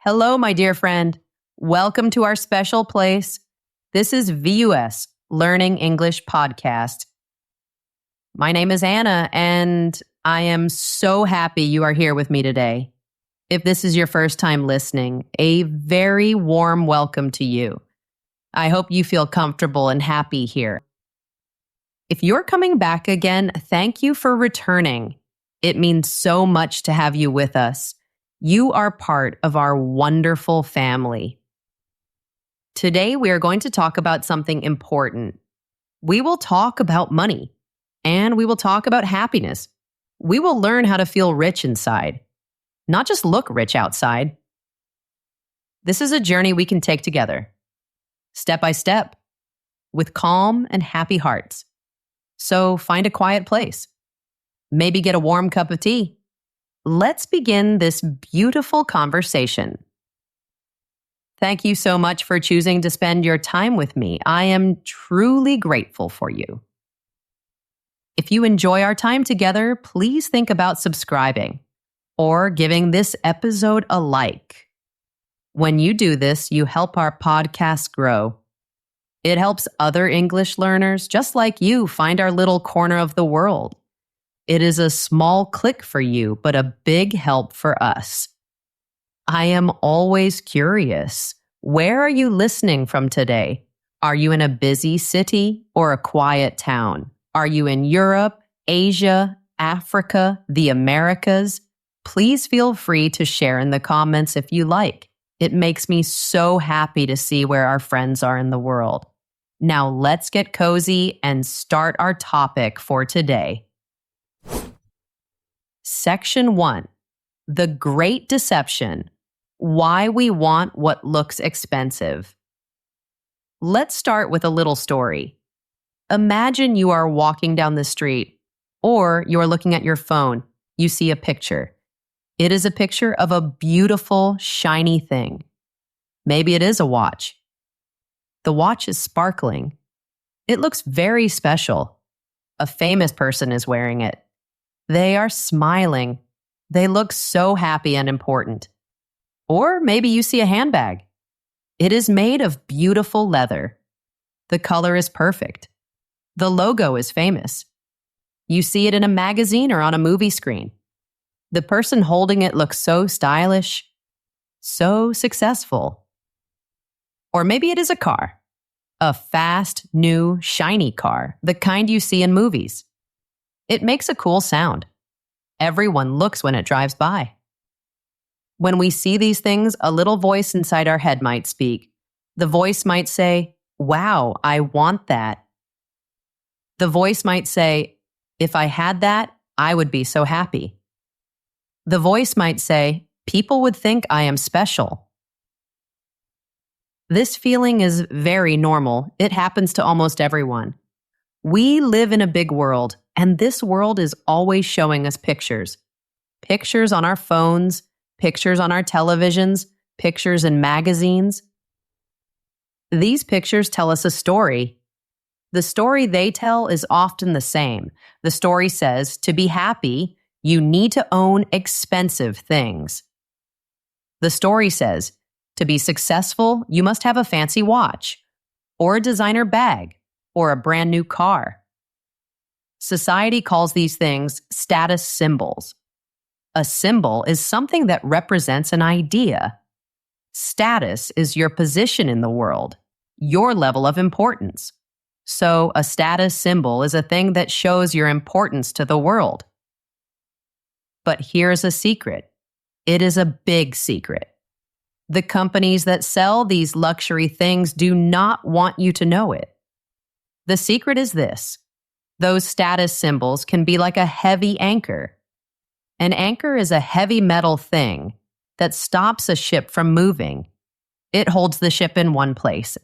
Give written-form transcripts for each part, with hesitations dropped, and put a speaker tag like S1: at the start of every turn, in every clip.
S1: Hello, my dear friend. Welcome to our special place. This is VUS Learning English Podcast. My name is Anna, and I am so happy you are here with me today. If this is your first time listening, a very warm welcome to you. I hope you feel comfortable and happy here. If you're coming back again, thank you for returning. It means so much to have you with us. You are part of our wonderful family. Today, we are going to talk about something important. We will talk about money, and we will talk about happiness. We will learn how to feel rich inside, not just look rich outside. This is a journey we can take together, step by step, with calm and happy hearts. So find a quiet place. Maybe get a warm cup of tea. Let's begin this beautiful conversation. Thank you so much for choosing to spend your time with me. I am truly grateful for you. If you enjoy our time together, please think about subscribing or giving this episode a like. When you do this, you help our podcast grow. It helps other English learners just like you find our little corner of the world. It is a small click for you, but a big help for us. I am always curious. Where are you listening from today? Are you in a busy city or a quiet town? Are you in Europe, Asia, Africa, the Americas? Please feel free to share in the comments if you like. It makes me so happy to see where our friends are in the world. Now let's get cozy and start our topic for today. Section 1. The Great Deception. Why we want what looks expensive. Let's start with a little story. Imagine you are walking down the street, or you are looking at your phone. You see a picture. It is a picture of a beautiful, shiny thing. Maybe it is a watch. The watch is sparkling. It looks very special. A famous person is wearing it. They are smiling. They look so happy and important. Or maybe you see a handbag. It is made of beautiful leather. The color is perfect. The logo is famous. You see it in a magazine or on a movie screen. The person holding it looks so stylish, so successful. Or maybe it is a car. A fast, new, shiny car, the kind you see in movies. It makes a cool sound. Everyone looks when it drives by. When we see these things, a little voice inside our head might speak. The voice might say, "Wow, I want that." The voice might say, "If I had that, I would be so happy." The voice might say, "People would think I am special." This feeling is very normal. It happens to almost everyone. We live in a big world, and this world is always showing us pictures. Pictures on our phones, pictures on our televisions, pictures in magazines. These pictures tell us a story. The story they tell is often the same. The story says, to be happy, you need to own expensive things. The story says, to be successful, you must have a fancy watch, or a designer bag, or a brand new car. Society calls these things status symbols. A symbol is something that represents an idea. Status is your position in the world, your level of importance. So a status symbol is a thing that shows your importance to the world. But here's a secret. It is a big secret. The companies that sell these luxury things do not want you to know it. The secret is this. Those status symbols can be like a heavy anchor. An anchor is a heavy metal thing that stops a ship from moving. It holds the ship in one place.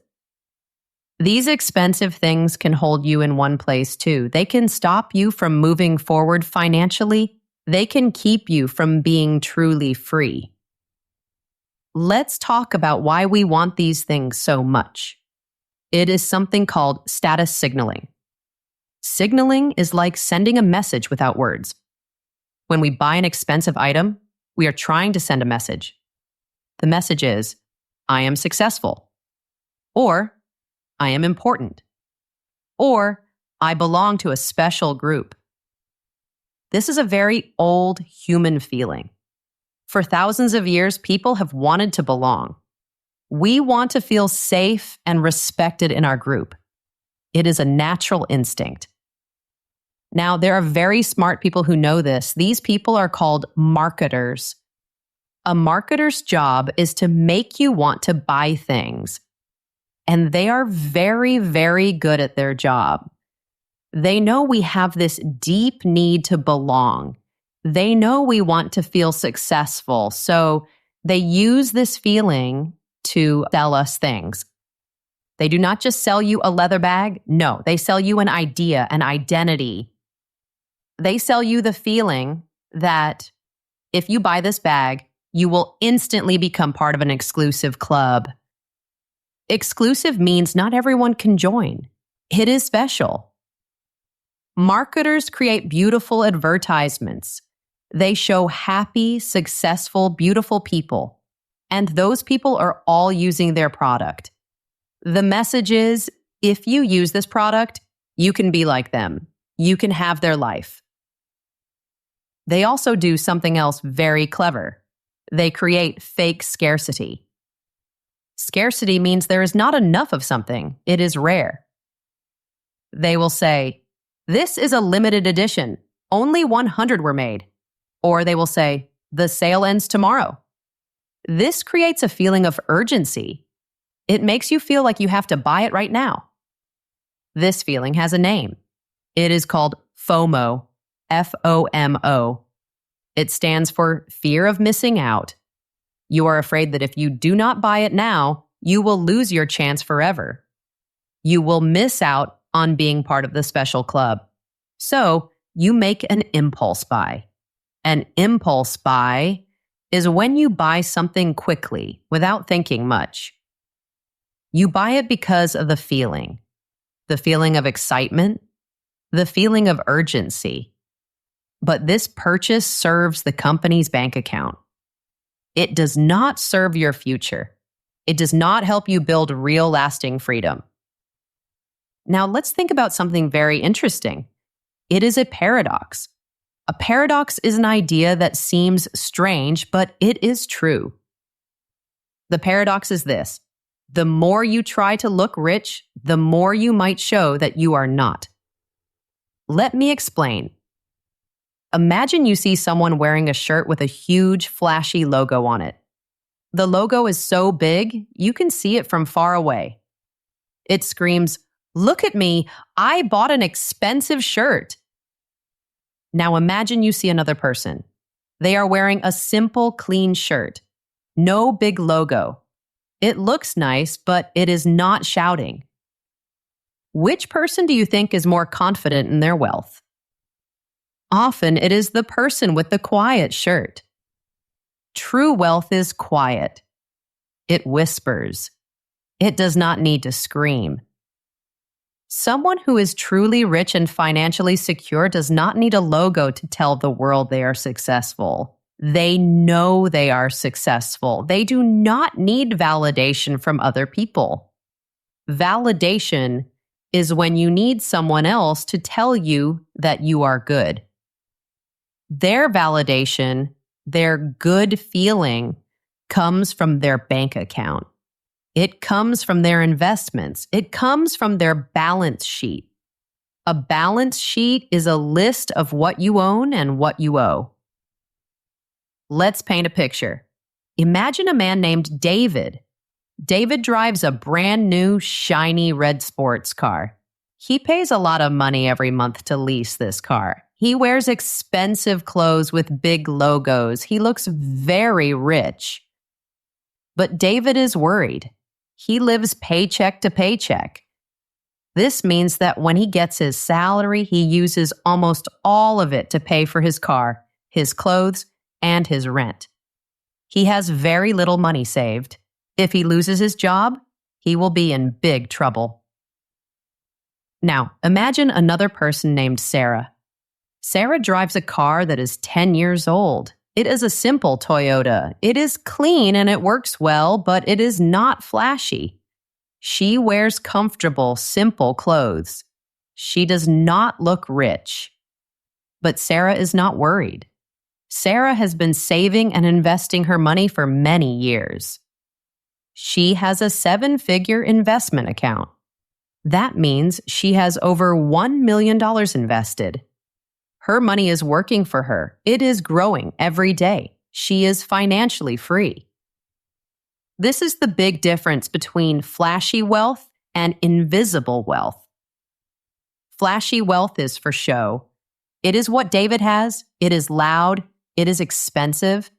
S1: These expensive things can hold you in one place too. They can stop you from moving forward financially. They can keep you from being truly free. Let's talk about why we want these things so much. It is something called status signaling. Signaling is like sending a message without words. When we buy an expensive item, we are trying to send a message. The message is, I am successful, or I am important, or I belong to a special group. This is a very old human feeling. For thousands of years, people have wanted to belong. We want to feel safe and respected in our group. It is a natural instinct. Now, there are very smart people who know this. These people are called marketers. A marketer's job is to make you want to buy things. And they are very, very good at their job. They know we have this deep need to belong. They know we want to feel successful. So they use this feeling to sell us things. They do not just sell you a leather bag. No, they sell you an idea, an identity. They sell you the feeling that if you buy this bag, you will instantly become part of an exclusive club. Exclusive means not everyone can join. It is special. Marketers create beautiful advertisements. They show happy, successful, beautiful people. And those people are all using their product. The message is, if you use this product, you can be like them. You can have their life. They also do something else very clever. They create fake scarcity. Scarcity means there is not enough of something. It is rare. They will say, this is a limited edition. Only 100 were made. Or they will say, the sale ends tomorrow. This creates a feeling of urgency. It makes you feel like you have to buy it right now. This feeling has a name. It is called FOMO, F-O-M-O. It stands for fear of missing out. You are afraid that if you do not buy it now, you will lose your chance forever. You will miss out on being part of the special club. So you make an impulse buy. An impulse buy is when you buy something quickly without thinking much. You buy it because of the feeling of excitement, the feeling of urgency. But this purchase serves the company's bank account. It does not serve your future. It does not help you build real lasting freedom. Now let's think about something very interesting. It is a paradox. A paradox is an idea that seems strange, but it is true. The paradox is this: the more you try to look rich, the more you might show that you are not. Let me explain. Imagine you see someone wearing a shirt with a huge, flashy logo on it. The logo is so big, you can see it from far away. It screams, "Look at me, I bought an expensive shirt." Now imagine you see another person. They are wearing a simple, clean shirt. No big logo. It looks nice, but it is not shouting. Which person do you think is more confident in their wealth? Often it is the person with the quiet shirt. True wealth is quiet. It whispers. It does not need to scream. Someone who is truly rich and financially secure does not need a logo to tell the world they are successful. They know they are successful. They do not need validation from other people. Validation is when you need someone else to tell you that you are good. Their validation, their good feeling, comes from their bank account. It comes from their investments. It comes from their balance sheet. A balance sheet is a list of what you own and what you owe. Let's paint a picture. Imagine a man named David. David drives a brand new, shiny red sports car. He pays a lot of money every month to lease this car. He wears expensive clothes with big logos. He looks very rich. But David is worried. He lives paycheck to paycheck. This means that when he gets his salary, he uses almost all of it to pay for his car, his clothes, and his rent. He has very little money saved. If he loses his job, he will be in big trouble. Now, imagine another person named Sarah. Sarah drives a car that is 10 years old. It is a simple Toyota. It is clean and it works well, but it is not flashy. She wears comfortable, simple clothes. She does not look rich. But Sarah is not worried. Sarah has been saving and investing her money for many years. She has a 7-figure investment account. That means she has over $1 million invested. Her money is working for her. It is growing every day. She is financially free. This is the big difference between flashy wealth and invisible wealth. Flashy wealth is for show. It is what David has. It is loud. It is expensive.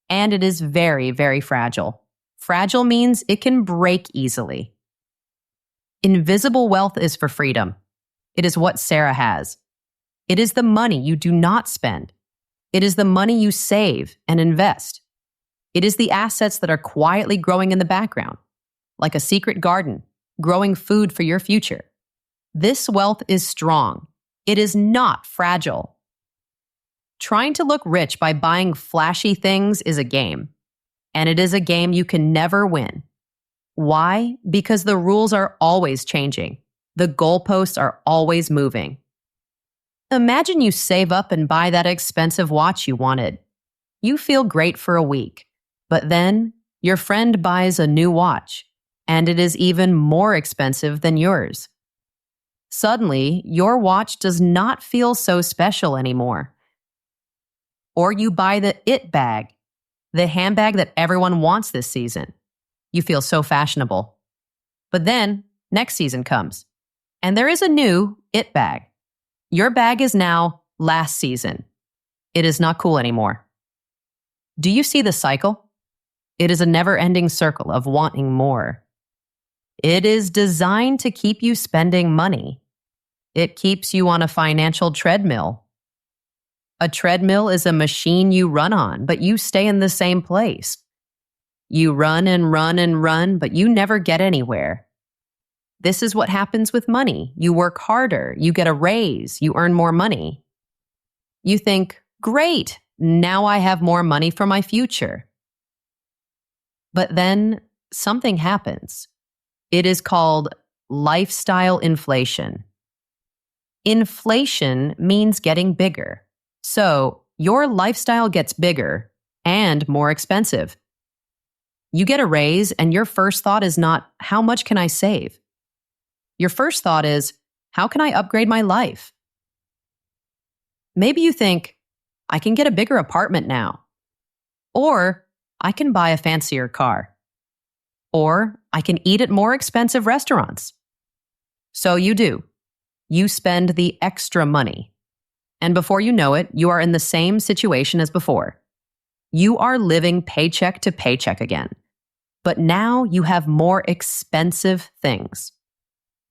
S1: And it is very, very fragile. Fragile means it can break easily. Invisible wealth is for freedom. It is what Sarah has. It is the money you do not spend. It is the money you save and invest. It is the assets that are quietly growing in the background, like a secret garden, growing food for your future. This wealth is strong. It is not fragile. Trying to look rich by buying flashy things is a game. And it is a game you can never win. Why? Because the rules are always changing. The goalposts are always moving. Imagine you save up and buy that expensive watch you wanted. You feel great for a week, but then your friend buys a new watch, and it is even more expensive than yours. Suddenly, your watch does not feel so special anymore. Or you buy the it bag, the handbag that everyone wants this season. You feel so fashionable. But then, next season comes, and there is a new it bag. Your bag is now last season. It is not cool anymore. Do you see the cycle? It is a never-ending circle of wanting more. It is designed to keep you spending money. It keeps you on a financial treadmill. A treadmill is a machine you run on, but you stay in the same place. You run and run and run, but you never get anywhere. This is what happens with money. You work harder, you get a raise, you earn more money. You think, great, now I have more money for my future. But then something happens. It is called lifestyle inflation. Inflation means getting bigger. So your lifestyle gets bigger and more expensive. You get a raise and your first thought is not, how much can I save? Your first thought is, how can I upgrade my life? Maybe you think, I can get a bigger apartment now. Or I can buy a fancier car. Or I can eat at more expensive restaurants. So you do. You spend the extra money. And before you know it, you are in the same situation as before. You are living paycheck to paycheck again. But now you have more expensive things.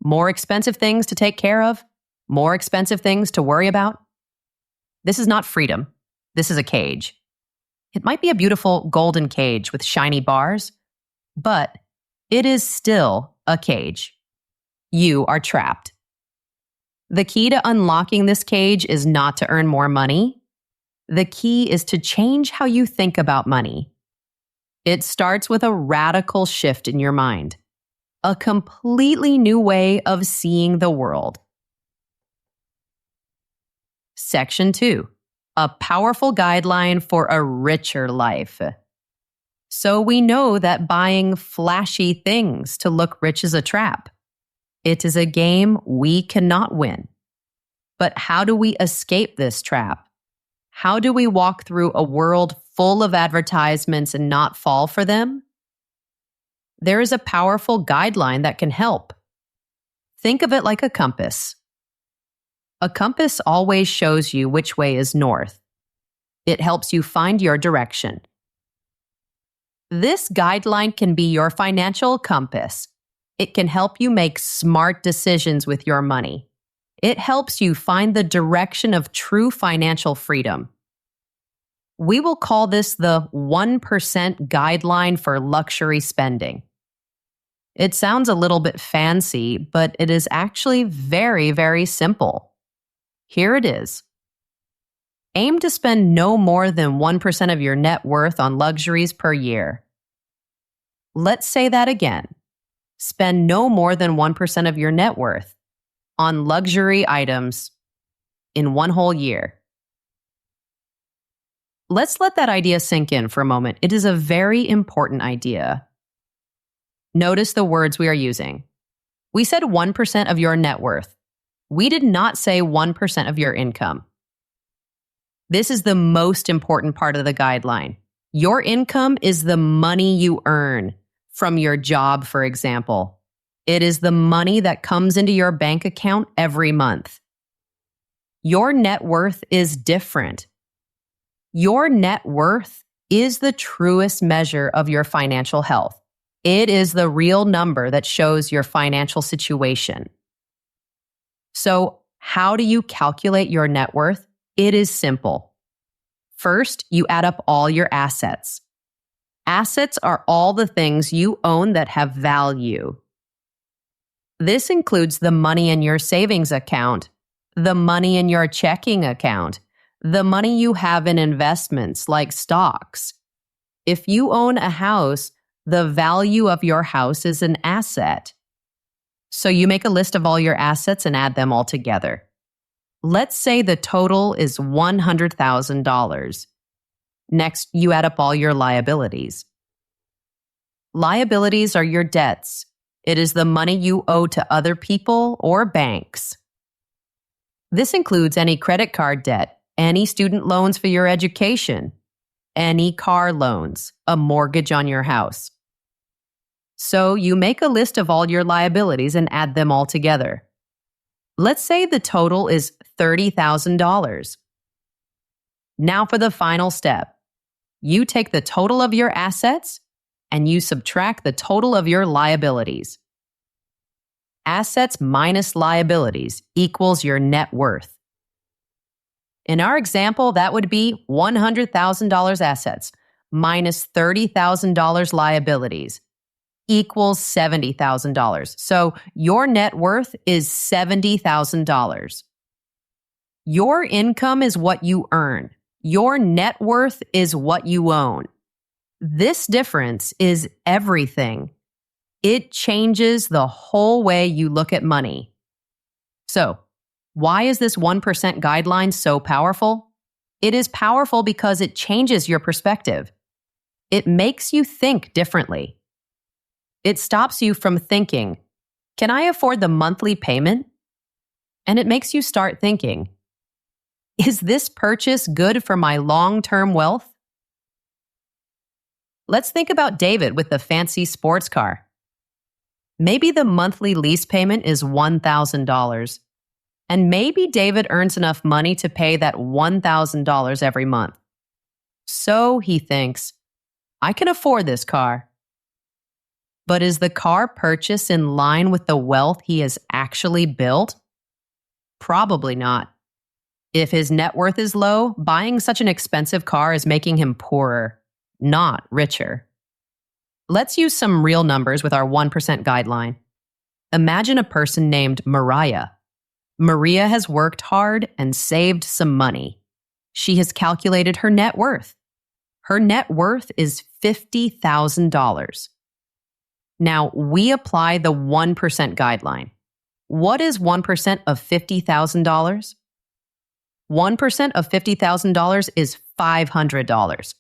S1: More expensive things to take care of. More expensive things to worry about. This is not freedom. This is a cage. It might be a beautiful golden cage with shiny bars, but it is still a cage. You are trapped. The key to unlocking this cage is not to earn more money. The key is to change how you think about money. It starts with a radical shift in your mind, a completely new way of seeing the world. Section 2, a powerful guideline for a richer life. So we know that buying flashy things to look rich is a trap. It is a game we cannot win. But how do we escape this trap? How do we walk through a world full of advertisements and not fall for them? There is a powerful guideline that can help. Think of it like a compass. A compass always shows you which way is north. It helps you find your direction. This guideline can be your financial compass. It can help you make smart decisions with your money. It helps you find the direction of true financial freedom. We will call this the 1% guideline for luxury spending. It sounds a little bit fancy, but it is actually very, very simple. Here it is. Aim to spend no more than 1% of your net worth on luxuries per year. Let's say that again. Spend no more than 1% of your net worth on luxury items in one whole year. Let's let that idea sink in for a moment. It is a very important idea. Notice the words we are using. We said 1% of your net worth. We did not say 1% of your income. This is the most important part of the guideline. Your income is the money you earn from your job, for example. It is the money that comes into your bank account every month. Your net worth is different. Your net worth is the truest measure of your financial health. It is the real number that shows your financial situation. So, how do you calculate your net worth? It is simple. First, you add up all your assets. Assets are all the things you own that have value. This includes the money in your savings account, the money in your checking account, the money you have in investments like stocks. If you own a house, the value of your house is an asset. So you make a list of all your assets and add them all together. Let's say the total is $100,000. Next, you add up all your liabilities. Liabilities are your debts. It is the money you owe to other people or banks. This includes any credit card debt, any student loans for your education, any car loans, a mortgage on your house. So you make a list of all your liabilities and add them all together. Let's say the total is $30,000. Now for the final step. You take the total of your assets and you subtract the total of your liabilities. Assets minus liabilities equals your net worth. In our example, that would be $100,000 assets minus $30,000 liabilities equals $70,000. So your net worth is $70,000. Your income is what you earn. Your net worth is what you own. This difference is everything. It changes the whole way you look at money. So, why is this 1% guideline so powerful? It is powerful because it changes your perspective. It makes you think differently. It stops you from thinking, can I afford the monthly payment? And it makes you start thinking, is this purchase good for my long-term wealth? Let's think about David with the fancy sports car. Maybe the monthly lease payment is $1,000. And maybe David earns enough money to pay that $1,000 every month. So he thinks, I can afford this car. But is the car purchase in line with the wealth he has actually built? Probably not. If his net worth is low, buying such an expensive car is making him poorer, not richer. Let's use some real numbers with our 1% guideline. Imagine a person named Mariah. Maria has worked hard and saved some money. She has calculated her net worth. Her net worth is $50,000. Now, we apply the 1% guideline. What is 1% of $50,000? 1% of $50,000 is $500.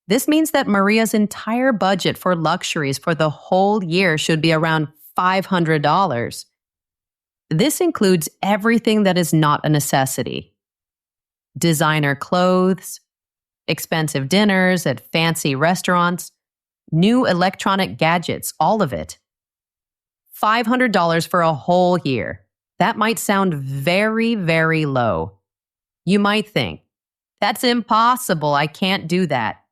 S1: This means that Maria's entire budget for luxuries for the whole year should be around $500. This includes everything that is not a necessity. Designer clothes, expensive dinners at fancy restaurants, new electronic gadgets, all of it. $500 for a whole year. That might sound very, very low. You might think, that's impossible, I can't do that.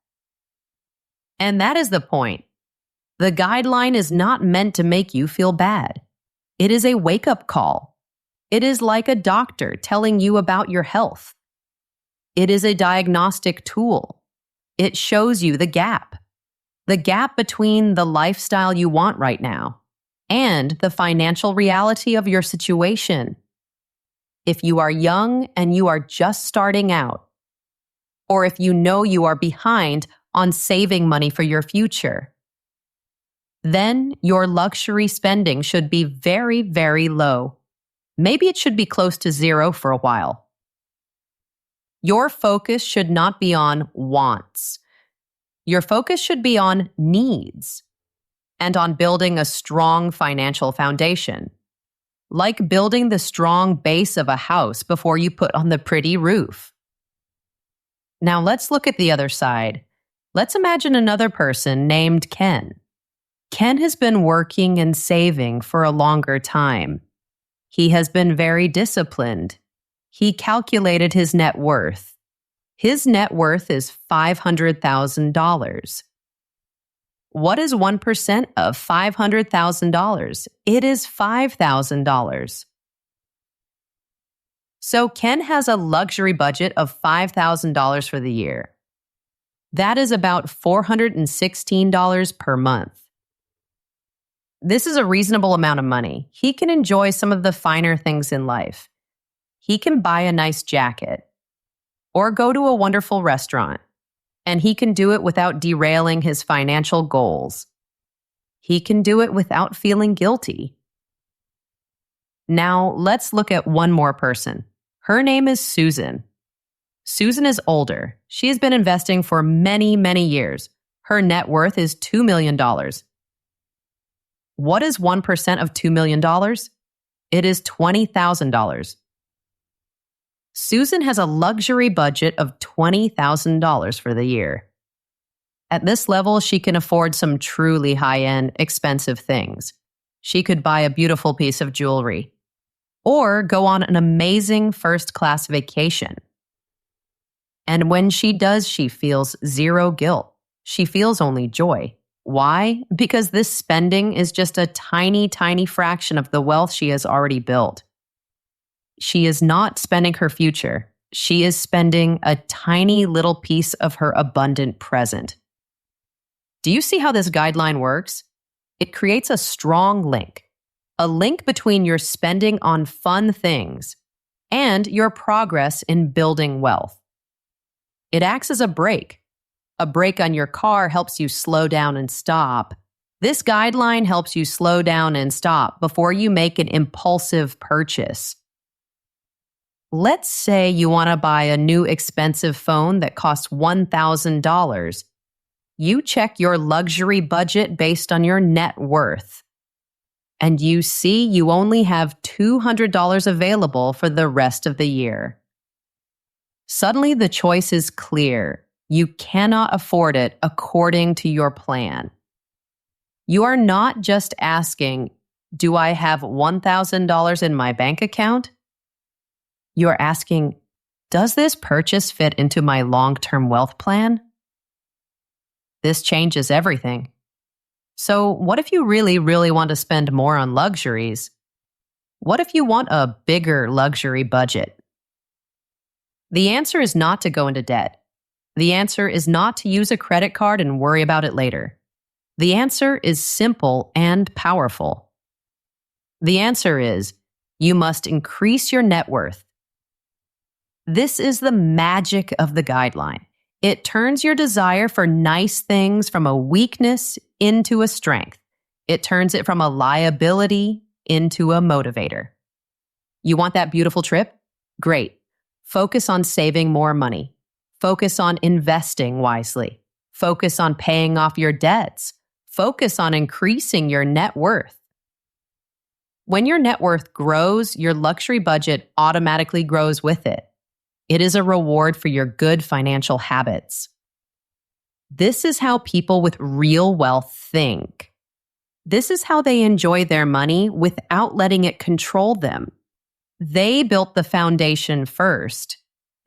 S1: And that is the point. The guideline is not meant to make you feel bad. It is a wake-up call. It is like a doctor telling you about your health. It is a diagnostic tool. It shows you the gap between the lifestyle you want right now and the financial reality of your situation. if you are young and you are just starting out, or if you know you are behind on saving money for your future. Then your luxury spending should be very, very low. Maybe it should be close to zero for a while. Your focus should not be on wants. Your focus should be on needs and on building a strong financial foundation, like building the strong base of a house before you put on the pretty roof. Now let's look at the other side. Let's imagine another person named Ken. Ken has been working and saving for a longer time. He has been very disciplined. He calculated his net worth. His net worth is $500,000. What is 1% of $500,000? It is $5,000. So Ken has a luxury budget of $5,000 for the year. That is about $416 per month. This is a reasonable amount of money. He can enjoy some of the finer things in life. He can buy a nice jacket or go to a wonderful restaurant, and he can do it without derailing his financial goals. He can do it without feeling guilty. Now, let's look at one more person. Her name is Susan. Susan is older. She has been investing for many, many years. Her net worth is $2 million. What is 1% of $2 million? It is $20,000. Susan has a luxury budget of $20,000 for the year. At this level, she can afford some truly high-end, expensive things. She could buy a beautiful piece of jewelry or go on an amazing first-class vacation. And when she does, she feels zero guilt. She feels only joy. Why? Because this spending is just a tiny, tiny fraction of the wealth she has already built. She is not spending her future. She is spending a tiny little piece of her abundant present. Do you see how this guideline works? It creates a strong link, a link between your spending on fun things and your progress in building wealth. It acts as a brake. A brake on your car helps you slow down and stop. This guideline helps you slow down and stop before you make an impulsive purchase. Let's say you want to buy a new expensive phone that costs $1,000. You check your luxury budget based on your net worth. And you see you only have $200 available for the rest of the year. Suddenly the choice is clear. You cannot afford it according to your plan. You are not just asking, do I have $1,000 in my bank account? You are asking, does this purchase fit into my long-term wealth plan? This changes everything. So what if you really, really want to spend more on luxuries? What if you want a bigger luxury budget? The answer is not to go into debt. The answer is not to use a credit card and worry about it later. The answer is simple and powerful. The answer is you must increase your net worth. This is the magic of the guideline. It turns your desire for nice things from a weakness into a strength. It turns it from a liability into a motivator. You want that beautiful trip? Great. Focus on saving more money. Focus on investing wisely. Focus on paying off your debts. Focus on increasing your net worth. When your net worth grows, your luxury budget automatically grows with it. It is a reward for your good financial habits. This is how people with real wealth think. This is how they enjoy their money without letting it control them. They built the foundation first.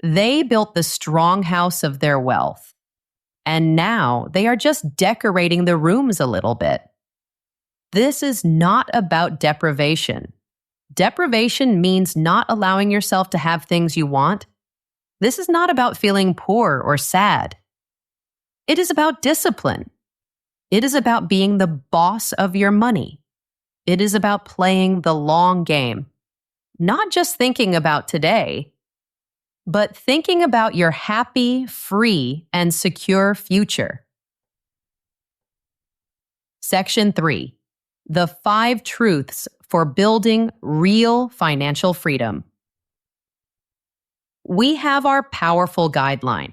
S1: They built the strong house of their wealth. And now they are just decorating the rooms a little bit. This is not about deprivation. Deprivation means not allowing yourself to have things you want. This is not about feeling poor or sad. It is about discipline. It is about being the boss of your money. It is about playing the long game. not just thinking about today, but thinking about your happy, free, and secure future. Section 3. The 5 truths for building real financial freedom. We have our powerful guideline,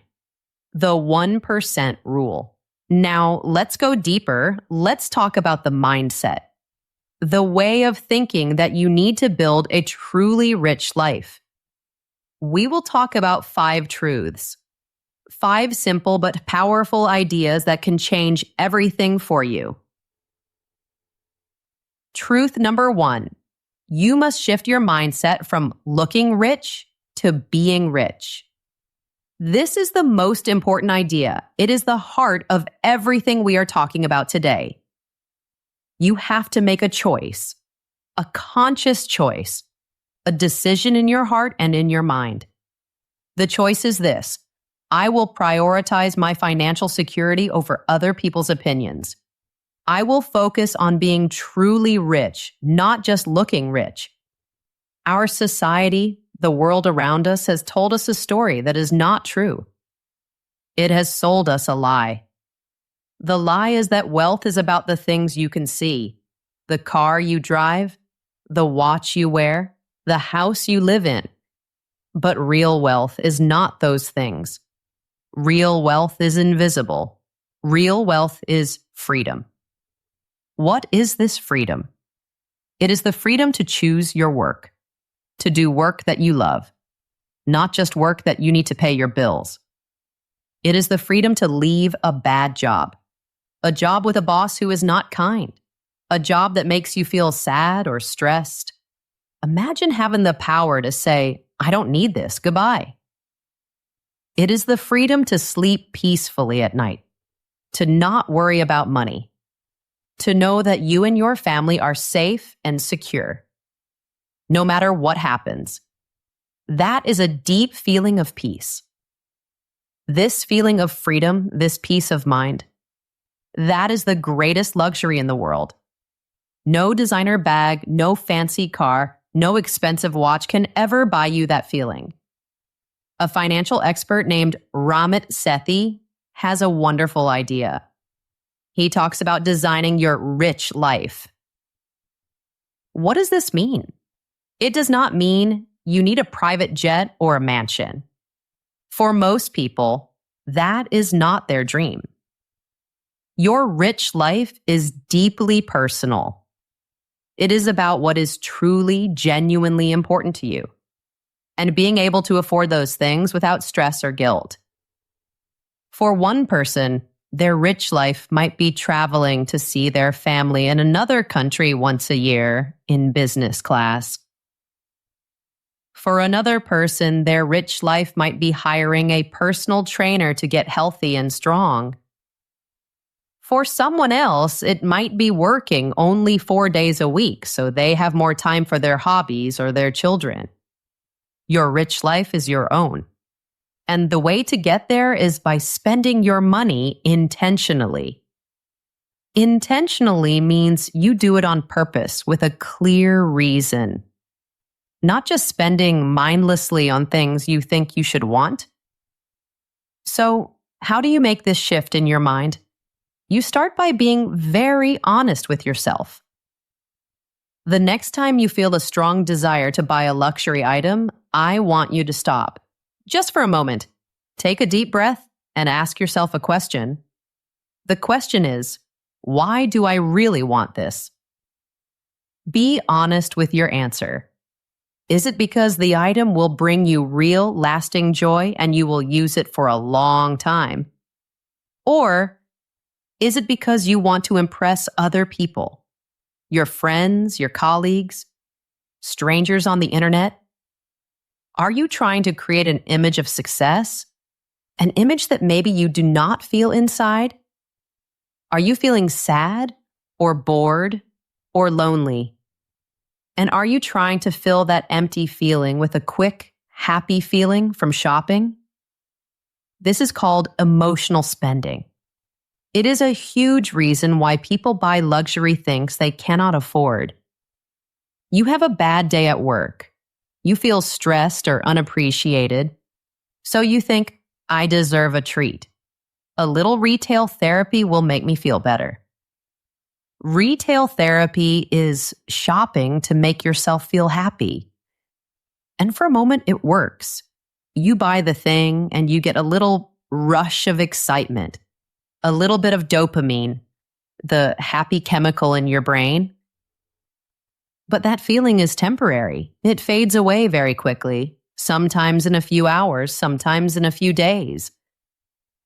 S1: the 1% rule. Now, let's go deeper. Let's talk about the mindset, the way of thinking that you need to build a truly rich life. We will talk about 5 truths, 5 simple but powerful ideas that can change everything for you. Truth number 1, you must shift your mindset from looking rich to being rich. This is the most important idea. It is the heart of everything we are talking about today. You have to make a choice, a conscious choice, a decision in your heart and in your mind. The choice is this: I will prioritize my financial security over other people's opinions. I will focus on being truly rich, not just looking rich. Our society, the world around us, has told us a story that is not true. It has sold us a lie. The lie is that wealth is about the things you can see, the car you drive, the watch you wear, the house you live in. But real wealth is not those things. Real wealth is invisible. Real wealth is freedom. What is this freedom? It is the freedom to choose your work, to do work that you love, not just work that you need to pay your bills. It is the freedom to leave a bad job, a job with a boss who is not kind, a job that makes you feel sad or stressed. Imagine having the power to say, I don't need this, goodbye. It is the freedom to sleep peacefully at night, to not worry about money, to know that you and your family are safe and secure, no matter what happens. That is a deep feeling of peace. This feeling of freedom, this peace of mind, that is the greatest luxury in the world. No designer bag, no fancy car, no expensive watch can ever buy you that feeling. A financial expert named Ramit Sethi has a wonderful idea. He talks about designing your rich life. What does this mean? It does not mean you need a private jet or a mansion. For most people, that is not their dream. Your rich life is deeply personal. It is about what is truly, genuinely important to you, and being able to afford those things without stress or guilt. For one person, their rich life might be traveling to see their family in another country once a year in business class. For another person, their rich life might be hiring a personal trainer to get healthy and strong. For someone else, it might be working only 4 days a week so they have more time for their hobbies or their children. Your rich life is your own. And the way to get there is by spending your money intentionally. Intentionally means you do it on purpose with a clear reason. Not just spending mindlessly on things you think you should want. So, how do you make this shift in your mind? You start by being very honest with yourself. The next time you feel a strong desire to buy a luxury item, I want you to stop. Just for a moment, take a deep breath and ask yourself a question. The question is, why do I really want this? Be honest with your answer. Is it because the item will bring you real, lasting joy and you will use it for a long time? Or is it because you want to impress other people, your friends, your colleagues, strangers on the internet? Are you trying to create an image of success? An image that maybe you do not feel inside? Are you feeling sad or bored or lonely? And are you trying to fill that empty feeling with a quick, happy feeling from shopping? This is called emotional spending. It is a huge reason why people buy luxury things they cannot afford. You have a bad day at work. You feel stressed or unappreciated. So you think, I deserve a treat. A little retail therapy will make me feel better. Retail therapy is shopping to make yourself feel happy. And for a moment, it works. You buy the thing and you get a little rush of excitement, a little bit of dopamine, the happy chemical in your brain. But that feeling is temporary. It fades away very quickly, sometimes in a few hours, sometimes in a few days.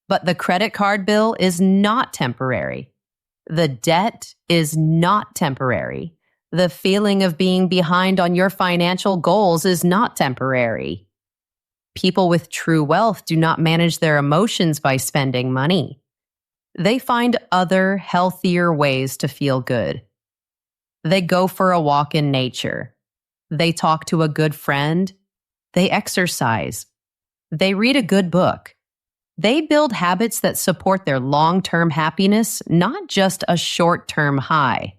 S1: But the credit card bill is not temporary. The debt is not temporary. The feeling of being behind on your financial goals is not temporary. People with true wealth do not manage their emotions by spending money. They find other, healthier ways to feel good. They go for a walk in nature. They talk to a good friend. They exercise. They read a good book. They build habits that support their long-term happiness, not just a short-term high.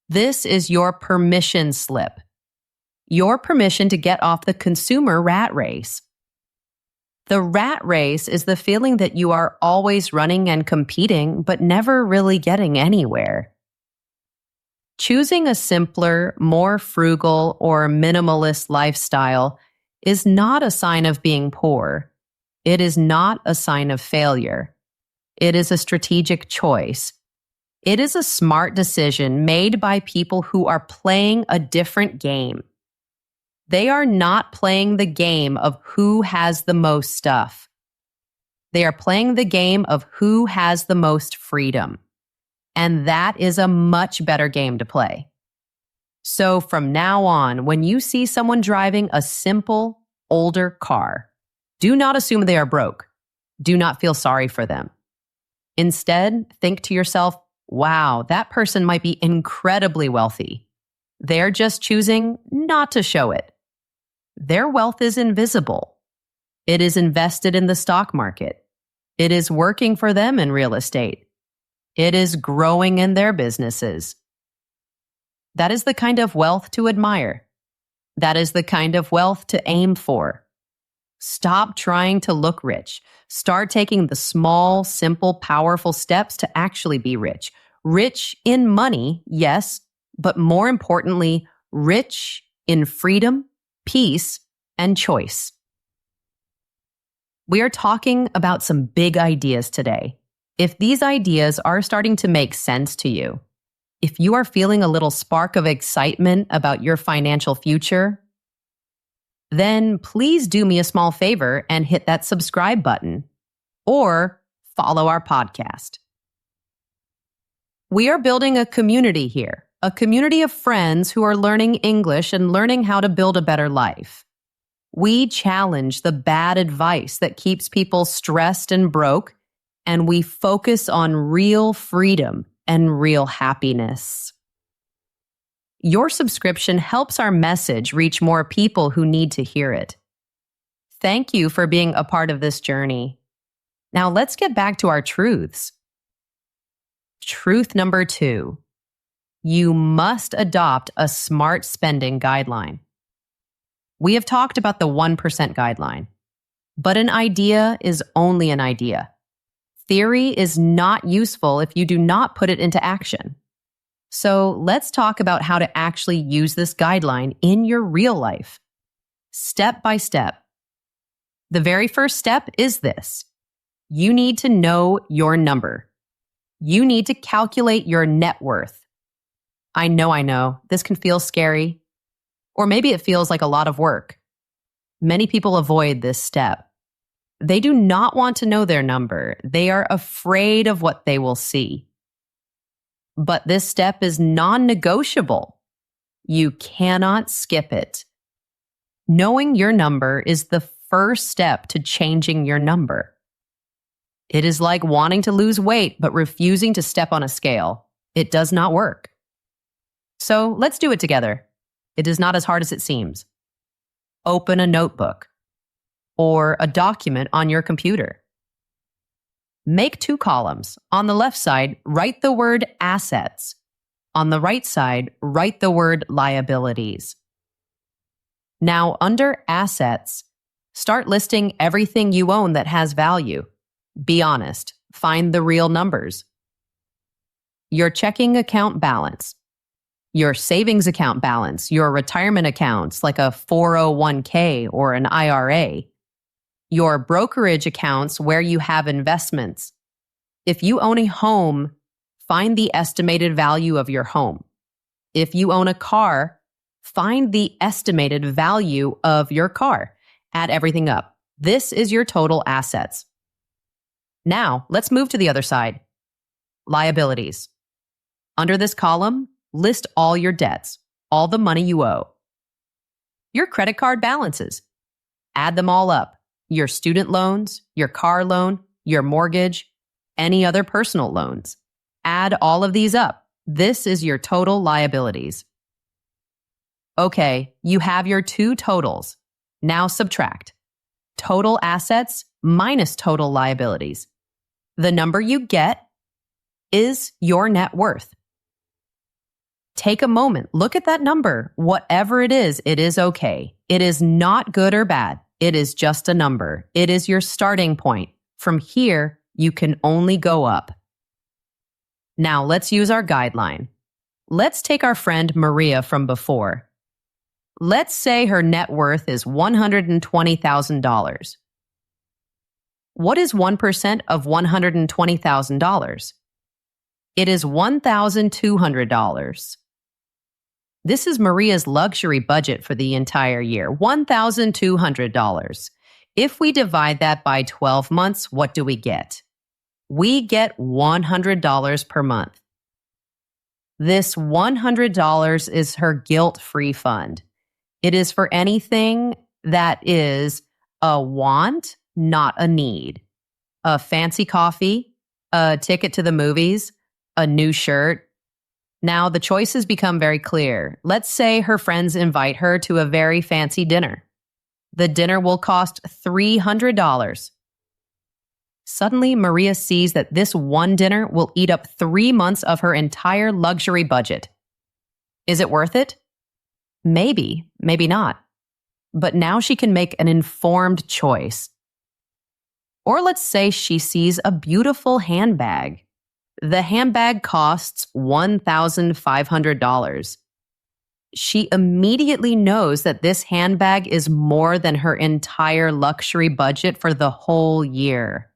S1: This is your permission slip. Your permission to get off the consumer rat race. The rat race is the feeling that you are always running and competing, but never really getting anywhere. Choosing a simpler, more frugal, or minimalist lifestyle is not a sign of being poor. It is not a sign of failure. It is a strategic choice. It is a smart decision made by people who are playing a different game. They are not playing the game of who has the most stuff. They are playing the game of who has the most freedom. And that is a much better game to play. So from now on, when you see someone driving a simple, older car, do not assume they are broke. Do not feel sorry for them. Instead, think to yourself, wow, that person might be incredibly wealthy. They're just choosing not to show it. Their wealth is invisible. It is invested in the stock market. It is working for them in real estate. It is growing in their businesses. That is the kind of wealth to admire. That is the kind of wealth to aim for. Stop trying to look rich. Start taking the small, simple, powerful steps to actually be rich. Rich in money, yes, but more importantly, rich in freedom, peace, and choice. We are talking about some big ideas today. If these ideas are starting to make sense to you, if you are feeling a little spark of excitement about your financial future, then please do me a small favor and hit that subscribe button or follow our podcast. We are building a community here, a community of friends who are learning English and learning how to build a better life. We challenge the bad advice that keeps people stressed and broke, and we focus on real freedom and real happiness. Your subscription helps our message reach more people who need to hear it. Thank you for being a part of this journey. Now let's get back to our truths. Truth number 2. You must adopt a smart spending guideline. We have talked about the 1% guideline, but an idea is only an idea. Theory is not useful if you do not put it into action. So let's talk about how to actually use this guideline in your real life, step by step. The very first step is this. You need to know your number. You need to calculate your net worth. I know, this can feel scary, or maybe it feels like a lot of work. Many people avoid this step. They do not want to know their number. They are afraid of what they will see. But this step is non-negotiable. You cannot skip it. Knowing your number is the first step to changing your number. It is like wanting to lose weight but refusing to step on a scale. It does not work. So let's do it together. It is not as hard as it seems. Open a notebook or a document on your computer. Make 2 columns. On the left side, write the word assets. On the right side, write the word liabilities. Now, under assets, start listing everything you own that has value. Be honest. Find the real numbers. Your checking account balance, your savings account balance, your retirement accounts like a 401k or an IRA, your brokerage accounts where you have investments. If you own a home, find the estimated value of your home. If you own a car, find the estimated value of your car. Add everything up. This is your total assets. Now, let's move to the other side. Liabilities. Under this column, list all your debts, all the money you owe. Your credit card balances. Add them all up. Your student loans, your car loan, your mortgage, any other personal loans. Add all of these up. This is your total liabilities. Okay, you have your two totals. Now subtract. Total assets minus total liabilities. The number you get is your net worth. Take a moment, look at that number. Whatever it is okay. It is not good or bad. It is just a number. It is your starting point. From here, you can only go up. Now, let's use our guideline. Let's take our friend Maria from before. Let's say her net worth is $120,000. What is 1% of $120,000? It is $1,200. This is Maria's luxury budget for the entire year, $1,200. If we divide that by 12 months, what do we get? We get $100 per month. This $100 is her guilt-free fund. It is for anything that is a want, not a need. A fancy coffee, a ticket to the movies, a new shirt. Now the choices become very clear. Let's say her friends invite her to a very fancy dinner. The dinner will cost $300. Suddenly, Maria sees that this one dinner will eat up 3 months of her entire luxury budget. Is it worth it? Maybe, maybe not. But now she can make an informed choice. Or let's say she sees a beautiful handbag. The handbag costs $1,500. She immediately knows that this handbag is more than her entire luxury budget for the whole year.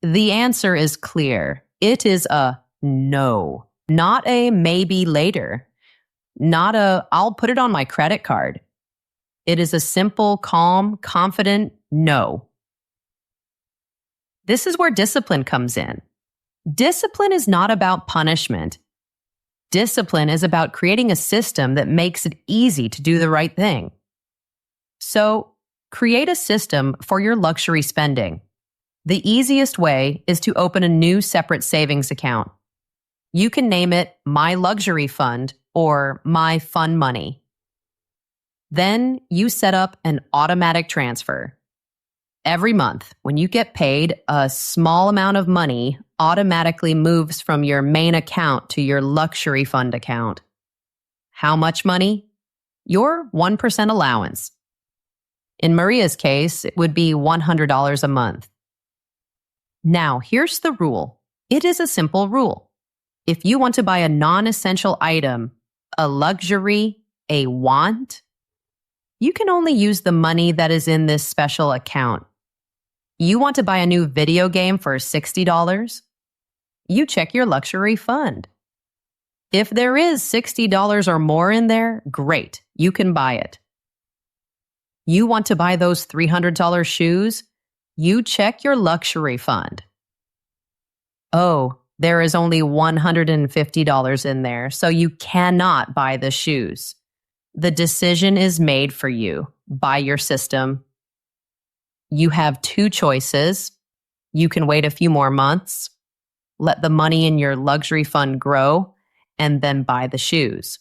S1: The answer is clear. It is a no, not a maybe later, not a I'll put it on my credit card. It is a simple, calm, confident no. This is where discipline comes in. Discipline is not about punishment. Discipline is about creating a system that makes it easy to do the right thing. So, create a system for your luxury spending. The easiest way is to open a new separate savings account. You can name it My Luxury Fund or My Fun Money. Then you set up an automatic transfer. Every month, when you get paid, a small amount of money automatically moves from your main account to your luxury fund account. How much money? Your 1% allowance. In Maria's case, it would be $100 a month. Now, here's the rule. It is a simple rule. If you want to buy a non-essential item, a luxury, a want, you can only use the money that is in this special account. You want to buy a new video game for $60? You check your luxury fund. If there is $60 or more in there, great, you can buy it. You want to buy those $300 shoes? You check your luxury fund. Oh, there is only $150 in there, so you cannot buy the shoes. The decision is made for you by your system. You have two choices. You can wait a few more months, let the money in your luxury fund grow, and then buy the shoes.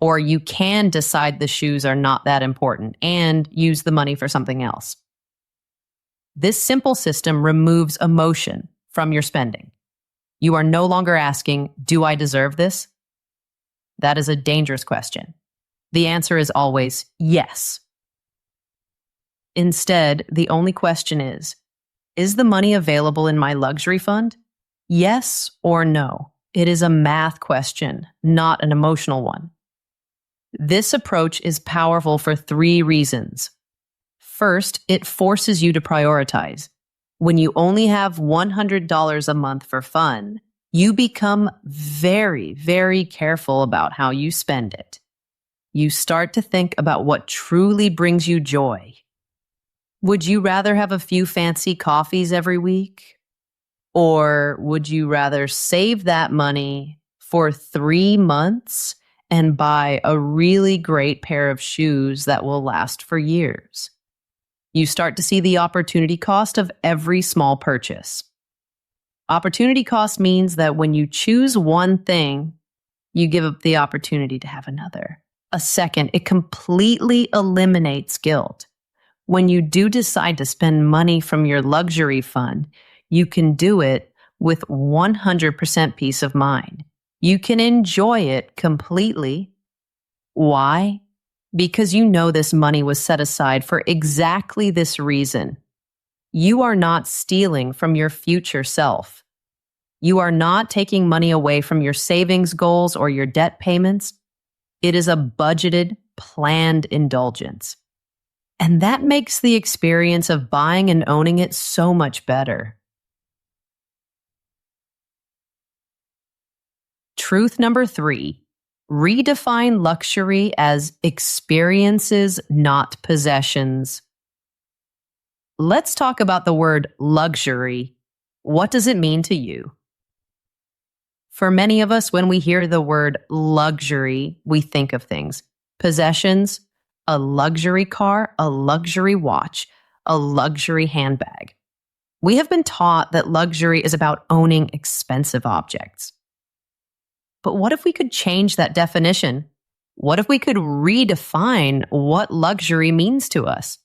S1: Or you can decide the shoes are not that important and use the money for something else. This simple system removes emotion from your spending. You are no longer asking, do I deserve this? That is a dangerous question. The answer is always yes. Instead, the only question is the money available in my luxury fund? Yes or no? It is a math question, not an emotional one. This approach is powerful for 3 reasons. First, it forces you to prioritize. When you only have $100 a month for fun, you become very, very careful about how you spend it. You start to think about what truly brings you joy. Would you rather have a few fancy coffees every week? Or would you rather save that money for 3 months and buy a really great pair of shoes that will last for years? You start to see the opportunity cost of every small purchase. Opportunity cost means that when you choose one thing, you give up the opportunity to have another. A second, it completely eliminates guilt. When you do decide to spend money from your luxury fund, you can do it with 100% peace of mind. You can enjoy it completely. Why? Because you know this money was set aside for exactly this reason. You are not stealing from your future self. You are not taking money away from your savings goals or your debt payments. It is a budgeted, planned indulgence. And that makes the experience of buying and owning it so much better. Truth number 3, redefine luxury as experiences, not possessions. Let's talk about the word luxury. What does it mean to you? For many of us, when we hear the word luxury, we think of things. Possessions, a luxury car, a luxury watch, a luxury handbag. We have been taught that luxury is about owning expensive objects. But what if we could change that definition? What if we could redefine what luxury means to us?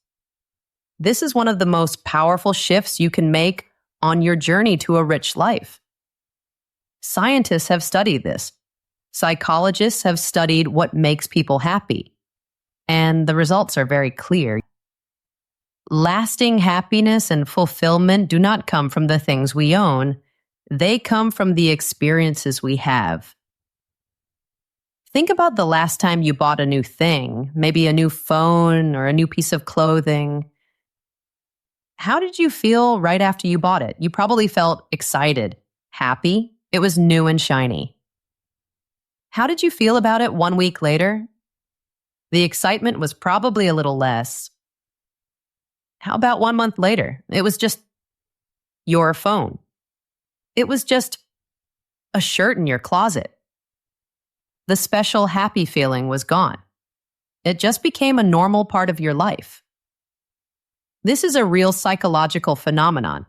S1: This is one of the most powerful shifts you can make on your journey to a rich life. Scientists have studied this. Psychologists have studied what makes people happy. And the results are very clear. Lasting happiness and fulfillment do not come from the things we own. They come from the experiences we have. Think about the last time you bought a new thing, maybe a new phone or a new piece of clothing. How did you feel right after you bought it? You probably felt excited, happy. It was new and shiny. How did you feel about it 1 week later? The excitement was probably a little less. How about 1 month later? It was just your phone. It was just a shirt in your closet. The special happy feeling was gone. It just became a normal part of your life. This is a real psychological phenomenon.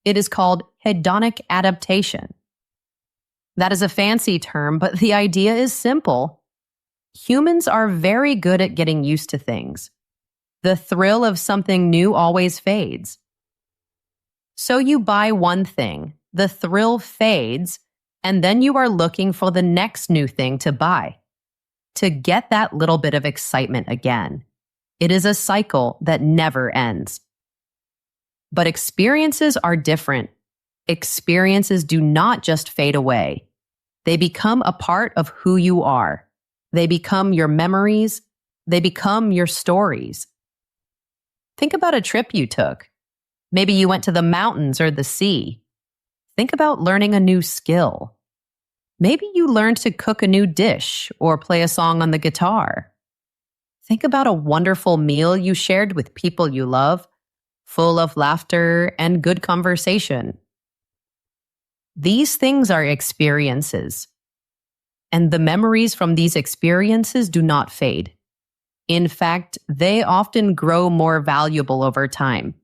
S1: It is called hedonic adaptation. That is a fancy term, but the idea is simple. Humans are very good at getting used to things. The thrill of something new always fades. So you buy one thing, the thrill fades, and then you are looking for the next new thing to buy, to get that little bit of excitement again. It is a cycle that never ends. But experiences are different. Experiences do not just fade away. They become a part of who you are. They become your memories. They become your stories. Think about a trip you took. Maybe you went to the mountains or the sea. Think about learning a new skill. Maybe you learned to cook a new dish or play a song on the guitar. Think about a wonderful meal you shared with people you love, full of laughter and good conversation. These things are experiences, and the memories from these experiences do not fade. In fact, they often grow more valuable over time.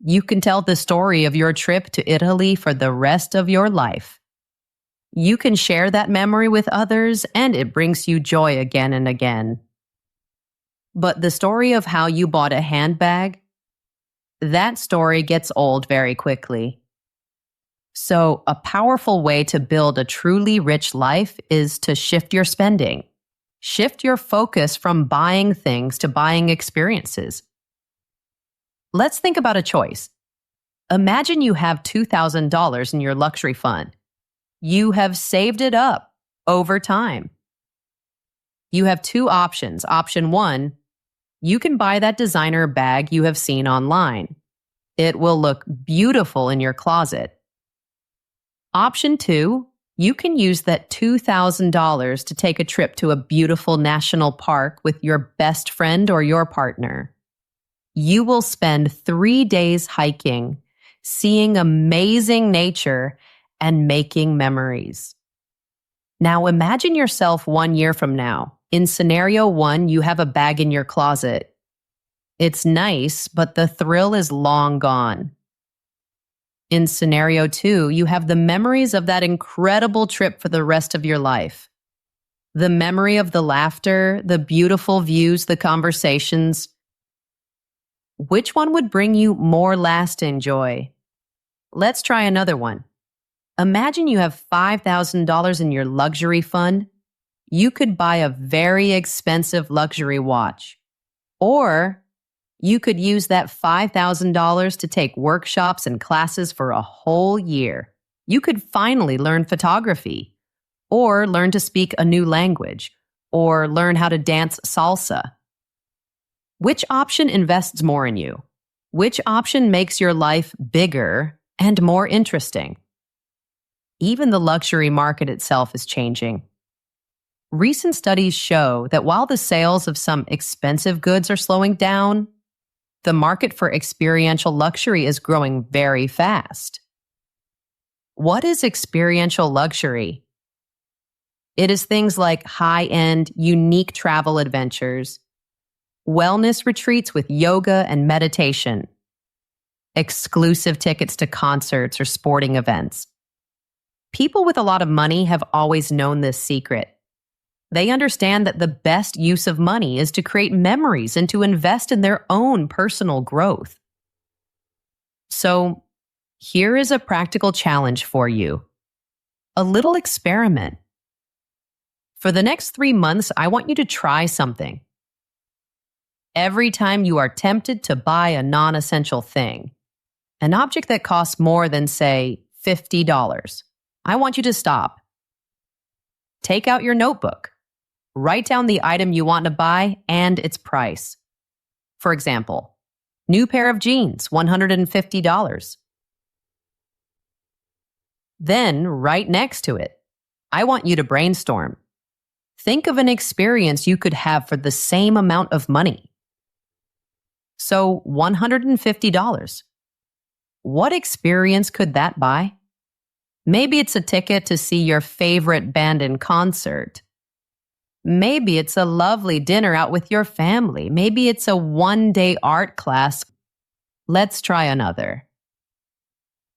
S1: You can tell the story of your trip to Italy for the rest of your life. You can share that memory with others, and it brings you joy again and again. But the story of how you bought a handbag, that story gets old very quickly. So, a powerful way to build a truly rich life is to shift your spending. Shift your focus from buying things to buying experiences. Let's think about a choice. Imagine you have $2,000 in your luxury fund. You have saved it up over time. You have two options. Option one, you can buy that designer bag you have seen online. It will look beautiful in your closet. Option two, you can use that $2,000 to take a trip to a beautiful national park with your best friend or your partner. You will spend 3 days hiking, seeing amazing nature, and making memories. Now imagine yourself 1 year from now. In scenario 1, you have a bag in your closet. It's nice, but the thrill is long gone. In scenario 2, you have the memories of that incredible trip for the rest of your life. The memory of the laughter, the beautiful views, the conversations. Which one would bring you more lasting joy? Let's try another one. Imagine you have $5,000 in your luxury fund. You could buy a very expensive luxury watch. Or you could use that $5,000 to take workshops and classes for a whole year. You could finally learn photography, or learn to speak a new language, or learn how to dance salsa. Which option invests more in you? Which option makes your life bigger and more interesting? Even the luxury market itself is changing. Recent studies show that while the sales of some expensive goods are slowing down, the market for experiential luxury is growing very fast. What is experiential luxury? It is things like high-end, unique travel adventures, wellness retreats with yoga and meditation, exclusive tickets to concerts or sporting events. People with a lot of money have always known this secret. They understand that the best use of money is to create memories and to invest in their own personal growth. So, here is a practical challenge for you. A little experiment. For the next 3 months, I want you to try something. Every time you are tempted to buy a non-essential thing, an object that costs more than, say, $50, I want you to stop. Take out your notebook. Write down the item you want to buy and its price. For example, new pair of jeans, $150. Then, right next to it, I want you to brainstorm. Think of an experience you could have for the same amount of money. So, $150. What experience could that buy? Maybe it's a ticket to see your favorite band in concert. Maybe it's a lovely dinner out with your family. Maybe it's a one-day art class. Let's try another.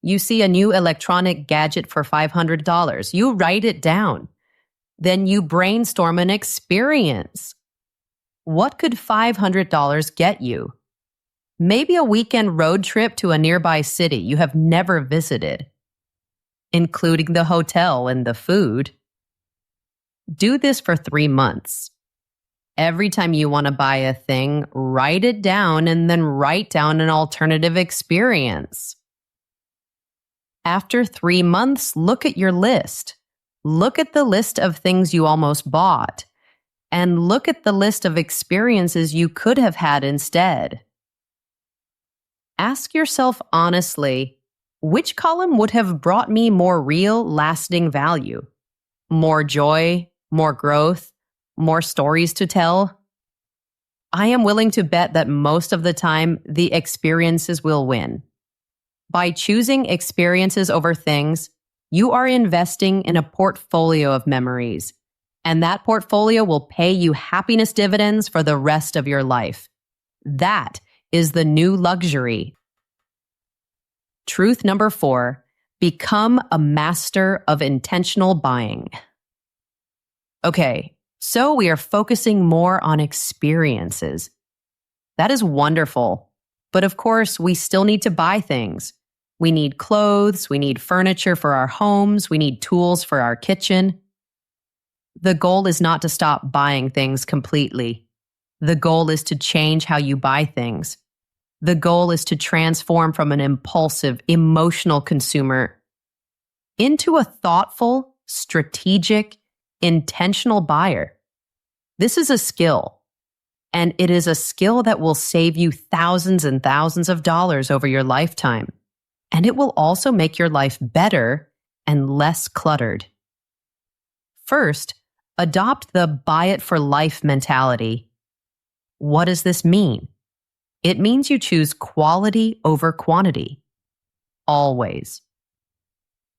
S1: You see a new electronic gadget for $500. You write it down. Then you brainstorm an experience. What could $500 get you? Maybe a weekend road trip to a nearby city you have never visited, including the hotel and the food. Do this for 3 months. Every time you want to buy a thing, write it down and then write down an alternative experience. After 3 months, look at your list. Look at the list of things you almost bought, and look at the list of experiences you could have had instead. Ask yourself honestly, which column would have brought me more real, lasting value? More joy, more growth, more stories to tell? I am willing to bet that most of the time, the experiences will win. By choosing experiences over things, you are investing in a portfolio of memories, and that portfolio will pay you happiness dividends for the rest of your life. That is the new luxury. Truth number 4, become a master of intentional buying. Okay, so we are focusing more on experiences. That is wonderful. But of course, we still need to buy things. We need clothes, we need furniture for our homes, we need tools for our kitchen. The goal is not to stop buying things completely. The goal is to change how you buy things. The goal is to transform from an impulsive, emotional consumer into a thoughtful, strategic, intentional buyer. This is a skill, and it is a skill that will save you thousands and thousands of dollars over your lifetime. And it will also make your life better and less cluttered. First, adopt the buy it for life mentality. What does this mean? It means you choose quality over quantity. Always.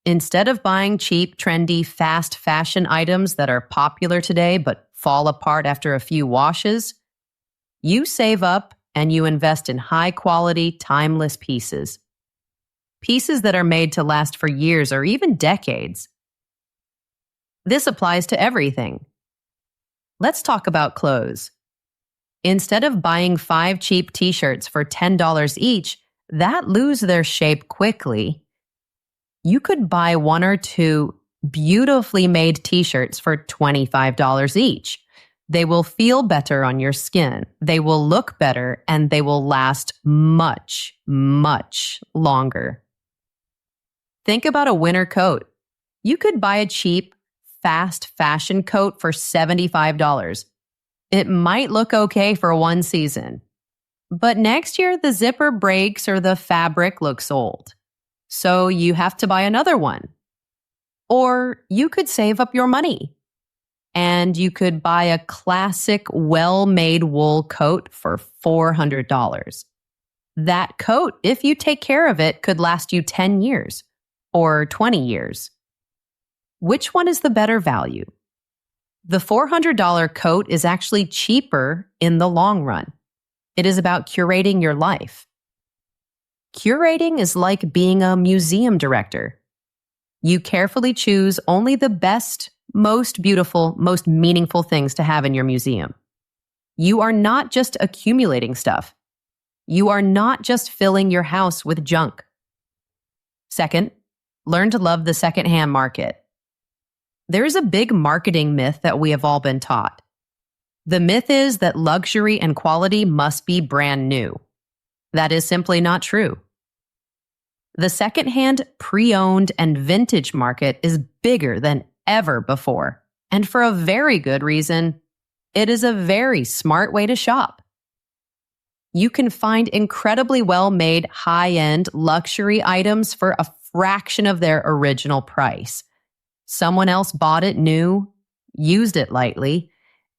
S1: Instead of buying cheap, trendy, fast fashion items that are popular today but fall apart after a few washes, you save up and you invest in high-quality, timeless pieces. Pieces that are made to last for years or even decades. This applies to everything. Let's talk about clothes. Instead of buying 5 cheap t-shirts for $10 each that lose their shape quickly, you could buy 1 or 2 beautifully made t-shirts for $25 each. They will feel better on your skin. They will look better and they will last much, much longer. Think about a winter coat. You could buy a cheap, fast fashion coat for $75. It might look okay for one season, but next year the zipper breaks or the fabric looks old. So you have to buy another one. Or you could save up your money and you could buy a classic well-made wool coat for $400. That coat, if you take care of it, could last you 10 years or 20 years. Which one is the better value? The $400 coat is actually cheaper in the long run. It is about curating your life. Curating is like being a museum director. You carefully choose only the best, most beautiful, most meaningful things to have in your museum. You are not just accumulating stuff. You are not just filling your house with junk. Second, learn to love the secondhand market. There is a big marketing myth that we have all been taught. The myth is that luxury and quality must be brand new. That is simply not true. The secondhand, pre-owned, and vintage market is bigger than ever before. And for a very good reason, it is a very smart way to shop. You can find incredibly well-made, high-end luxury items for a fraction of their original price. Someone else bought it new, used it lightly,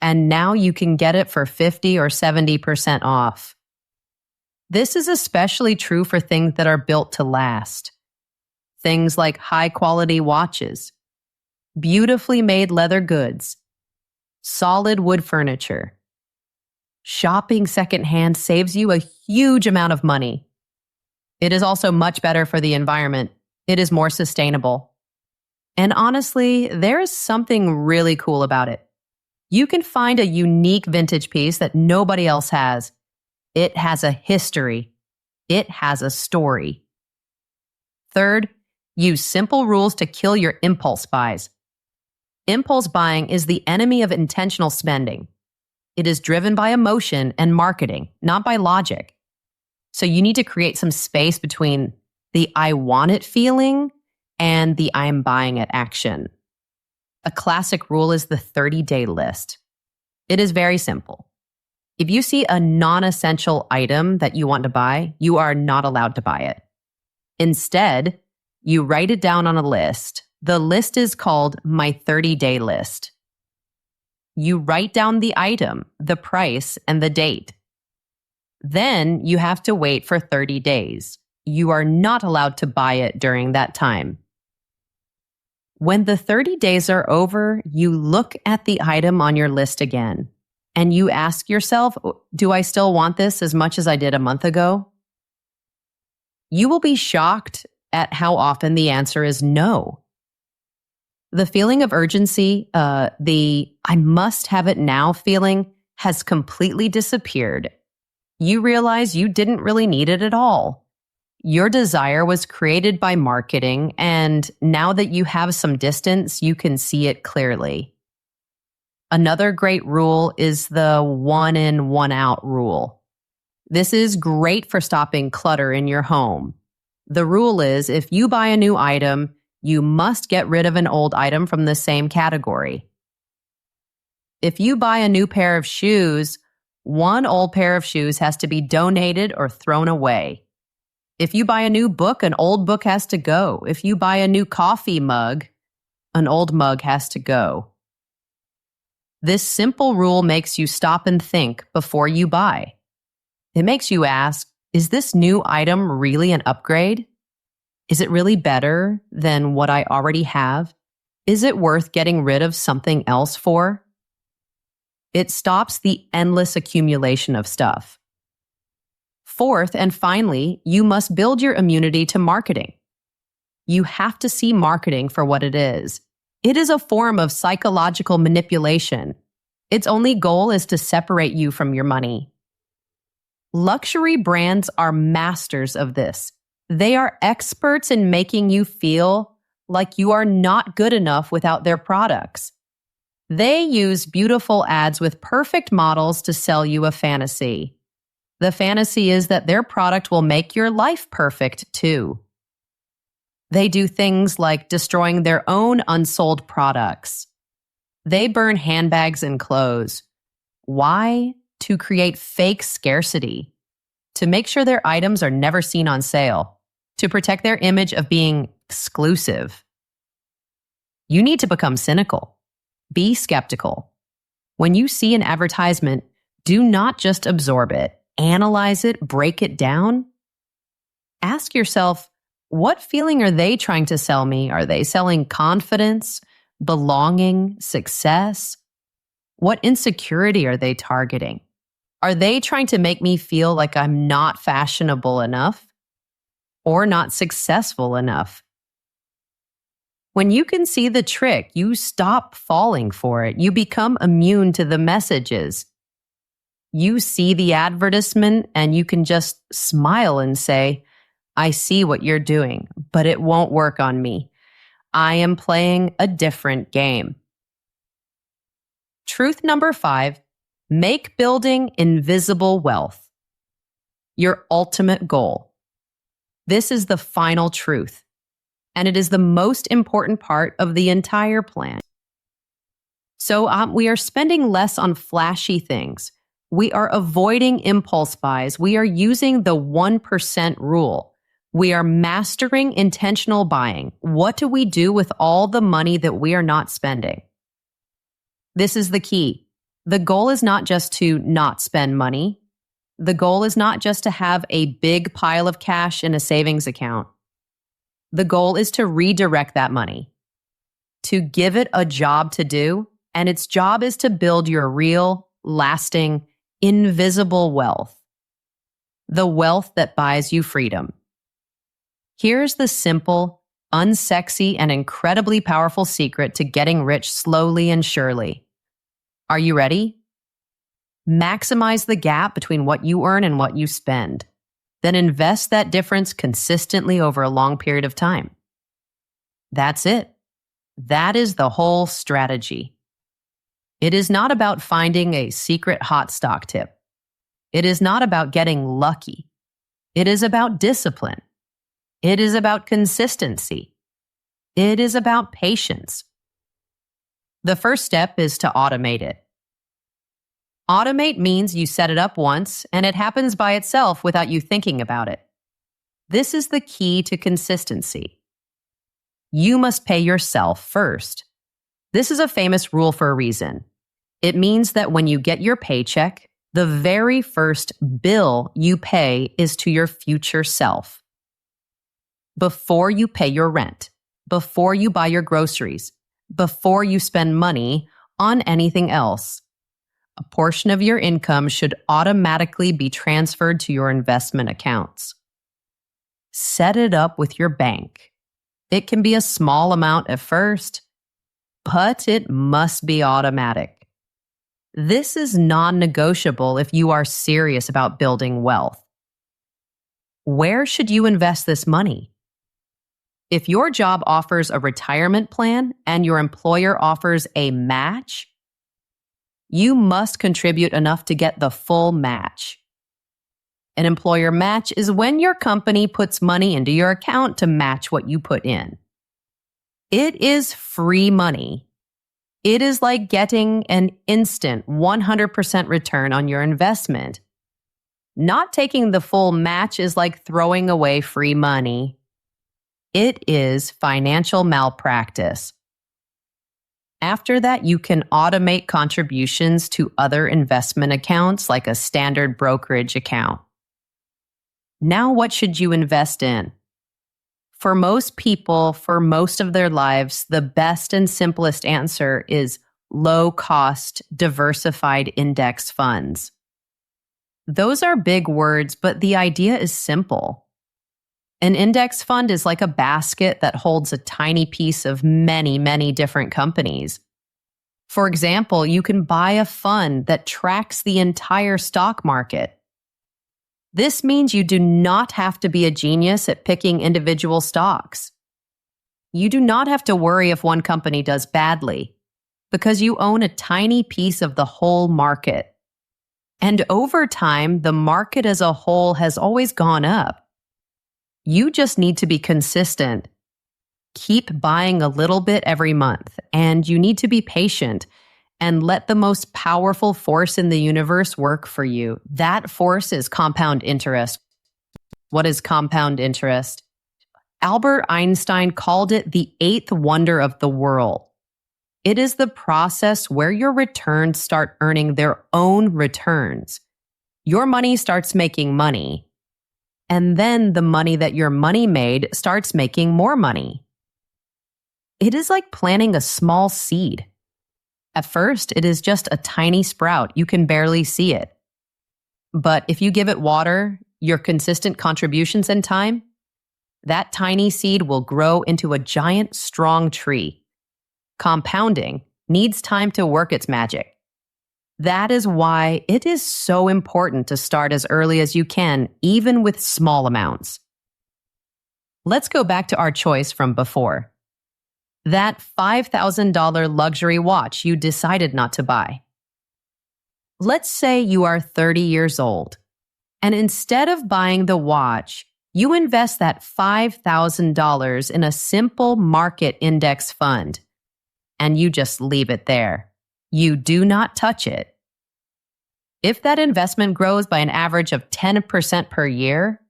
S1: and now you can get it for 50 or 70% off. This is especially true for things that are built to last. Things like high-quality watches, beautifully made leather goods, solid wood furniture. Shopping secondhand saves you a huge amount of money. It is also much better for the environment. It is more sustainable. And honestly, there is something really cool about it. You can find a unique vintage piece that nobody else has. It has a history. It has a story. Third, use simple rules to kill your impulse buys. Impulse buying is the enemy of intentional spending. It is driven by emotion and marketing, not by logic. So you need to create some space between the I want it feeling and the I'm buying it action. A classic rule is the 30-day list. It is very simple. If you see a non-essential item that you want to buy, you are not allowed to buy it. Instead, you write it down on a list. The list is called My 30-Day List. You write down the item, the price, and the date. Then you have to wait for 30 days. You are not allowed to buy it during that time. When the 30 days are over, you look at the item on your list again, and you ask yourself, do I still want this as much as I did a month ago? You will be shocked at how often the answer is no. The feeling of urgency, the I must have it now feeling, has completely disappeared. You realize you didn't really need it at all. Your desire was created by marketing, and now that you have some distance, you can see it clearly. Another great rule is the one in, one out rule. This is great for stopping clutter in your home. The rule is if you buy a new item, you must get rid of an old item from the same category. If you buy a new pair of shoes, one old pair of shoes has to be donated or thrown away. If you buy a new book, an old book has to go. If you buy a new coffee mug, an old mug has to go. This simple rule makes you stop and think before you buy. It makes you ask, is this new item really an upgrade? Is it really better than what I already have? Is it worth getting rid of something else for? It stops the endless accumulation of stuff. Fourth, and finally, you must build your immunity to marketing. You have to see marketing for what it is. It is a form of psychological manipulation. Its only goal is to separate you from your money. Luxury brands are masters of this. They are experts in making you feel like you are not good enough without their products. They use beautiful ads with perfect models to sell you a fantasy. The fantasy is that their product will make your life perfect too. They do things like destroying their own unsold products. They burn handbags and clothes. Why? To create fake scarcity. To make sure their items are never seen on sale. To protect their image of being exclusive. You need to become cynical. Be skeptical. When you see an advertisement, do not just absorb it. Analyze it, break it down. Ask yourself, what feeling are they trying to sell me? Are they selling confidence, belonging, success? What insecurity are they targeting? Are they trying to make me feel like I'm not fashionable enough or not successful enough? When you can see the trick, you stop falling for it. You become immune to the messages. You see the advertisement and you can just smile and say, I see what you're doing, but it won't work on me. I am playing a different game. Truth number 5, make building invisible wealth your ultimate goal. This is the final truth, and it is the most important part of the entire plan. So we are spending less on flashy things. We are avoiding impulse buys. We are using the 1% rule. We are mastering intentional buying. What do we do with all the money that we are not spending? This is the key. The goal is not just to not spend money. The goal is not just to have a big pile of cash in a savings account. The goal is to redirect that money, to give it a job to do, and its job is to build your real, lasting, invisible wealth. The wealth that buys you freedom. Here's the simple, unsexy, and incredibly powerful secret to getting rich slowly and surely. Are you ready? Maximize the gap between what you earn and what you spend. Then invest that difference consistently over a long period of time. That's it. That is the whole strategy. It is not about finding a secret hot stock tip. It is not about getting lucky. It is about discipline. It is about consistency. It is about patience. The first step is to automate it. Automate means you set it up once and it happens by itself without you thinking about it. This is the key to consistency. You must pay yourself first. This is a famous rule for a reason. It means that when you get your paycheck, the very first bill you pay is to your future self. Before you pay your rent, before you buy your groceries, before you spend money on anything else, a portion of your income should automatically be transferred to your investment accounts. Set it up with your bank. It can be a small amount at first, but it must be automatic. This is non-negotiable if you are serious about building wealth. Where should you invest this money? If your job offers a retirement plan and your employer offers a match, you must contribute enough to get the full match. An employer match is when your company puts money into your account to match what you put in. It is free money. It is like getting an instant 100% return on your investment. Not taking the full match is like throwing away free money. It is financial malpractice. After that, you can automate contributions to other investment accounts like a standard brokerage account. Now, what should you invest in? For most people, for most of their lives, the best and simplest answer is low-cost, diversified index funds. Those are big words, but the idea is simple. An index fund is like a basket that holds a tiny piece of many, many different companies. For example, you can buy a fund that tracks the entire stock market. This means you do not have to be a genius at picking individual stocks. You do not have to worry if one company does badly, because you own a tiny piece of the whole market. And over time, the market as a whole has always gone up. You just need to be consistent. Keep buying a little bit every month, and you need to be patient and let the most powerful force in the universe work for you. That force is compound interest. What is compound interest? Albert Einstein called it the eighth wonder of the world. It is the process where your returns start earning their own returns. Your money starts making money. And then the money that your money made starts making more money. It is like planting a small seed. At first, it is just a tiny sprout. You can barely see it. But if you give it water, your consistent contributions and time, that tiny seed will grow into a giant, strong tree. Compounding needs time to work its magic. That is why it is so important to start as early as you can, even with small amounts. Let's go back to our choice from before. That $5,000 luxury watch you decided not to buy. Let's say you are 30 years old, and instead of buying the watch, you invest that $5,000 in a simple market index fund, and you just leave it there. You do not touch it. If that investment grows by an average of 10% per year,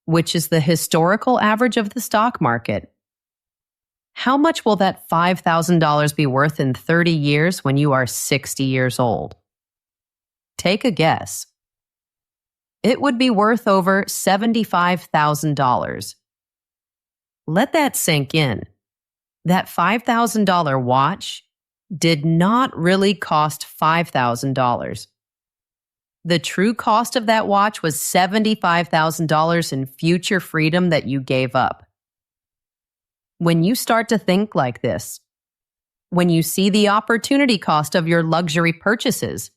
S1: which is the historical average of the stock market, how much will that $5,000 be worth in 30 years when you are 60 years old? Take a guess. It would be worth over $75,000. Let that sink in. That $5,000 watch did not really cost $5,000. The true cost of that watch was $75,000 in future freedom that you gave up. When you start to think like this, when you see the opportunity cost of your luxury purchases,